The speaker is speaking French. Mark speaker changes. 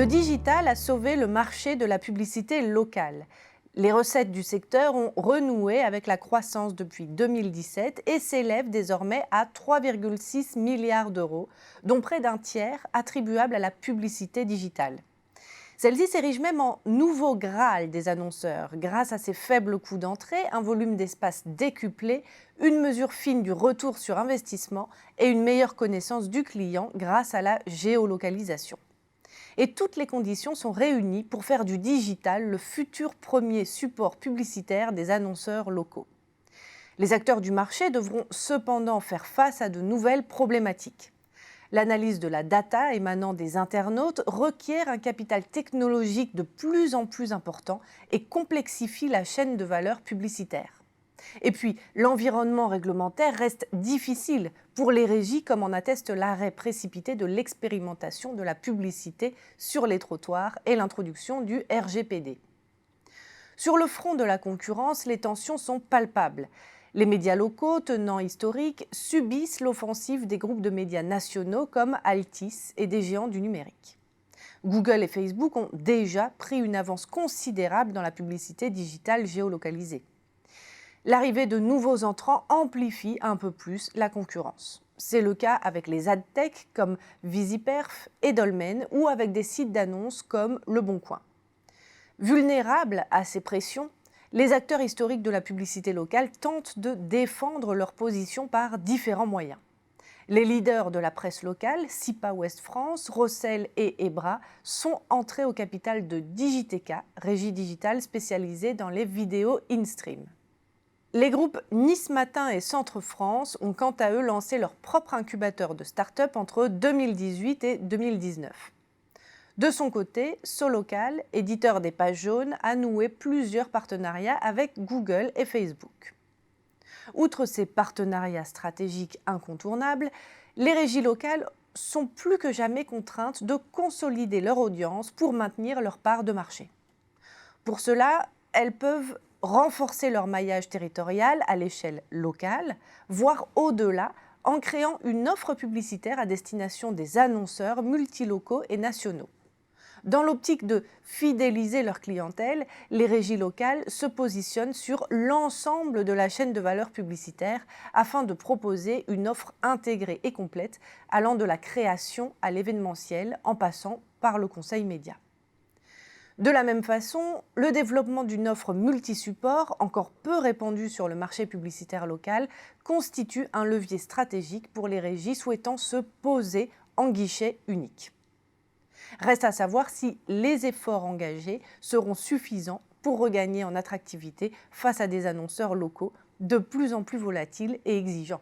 Speaker 1: Le digital a sauvé le marché de la publicité locale. Les recettes du secteur ont renoué avec la croissance depuis 2017 et s'élèvent désormais à 3,6 milliards d'euros, dont près d'un tiers attribuable à la publicité digitale. Celle-ci s'érige même en nouveau Graal des annonceurs, grâce à ses faibles coûts d'entrée, un volume d'espace décuplé, une mesure fine du retour sur investissement et une meilleure connaissance du client grâce à la géolocalisation. Et toutes les conditions sont réunies pour faire du digital le futur premier support publicitaire des annonceurs locaux. Les acteurs du marché devront cependant faire face à de nouvelles problématiques. L'analyse de la data émanant des internautes requiert un capital technologique de plus en plus important et complexifie la chaîne de valeur publicitaire. Et puis, l'environnement réglementaire reste difficile pour les régies, comme en atteste l'arrêt précipité de l'expérimentation de la publicité sur les trottoirs et l'introduction du RGPD. Sur le front de la concurrence, les tensions sont palpables. Les médias locaux, tenants historiques, subissent l'offensive des groupes de médias nationaux comme Altice et des géants du numérique. Google et Facebook ont déjà pris une avance considérable dans la publicité digitale géolocalisée. L'arrivée de nouveaux entrants amplifie un peu plus la concurrence. C'est le cas avec les adtech comme Visiperf et Dolmen ou avec des sites d'annonces comme Le Bon Coin. Vulnérables à ces pressions, les acteurs historiques de la publicité locale tentent de défendre leur position par différents moyens. Les leaders de la presse locale, SIPA Ouest France, Rossel et Ebra, sont entrés au capital de Digiteca, régie digitale spécialisée dans les vidéos in-stream. Les groupes Nice Matin et Centre France ont quant à eux lancé leur propre incubateur de start-up entre 2018 et 2019. De son côté, Solocal, éditeur des pages jaunes, a noué plusieurs partenariats avec Google et Facebook. Outre ces partenariats stratégiques incontournables, les régies locales sont plus que jamais contraintes de consolider leur audience pour maintenir leur part de marché. Pour cela, elles peuvent renforcer leur maillage territorial à l'échelle locale, voire au-delà, en créant une offre publicitaire à destination des annonceurs multilocaux et nationaux. Dans l'optique de fidéliser leur clientèle, les régies locales se positionnent sur l'ensemble de la chaîne de valeur publicitaire afin de proposer une offre intégrée et complète allant de la création à l'événementiel en passant par le conseil média. De la même façon, le développement d'une offre multisupport, encore peu répandue sur le marché publicitaire local, constitue un levier stratégique pour les régies souhaitant se poser en guichet unique. Reste à savoir si les efforts engagés seront suffisants pour regagner en attractivité face à des annonceurs locaux de plus en plus volatiles et exigeants.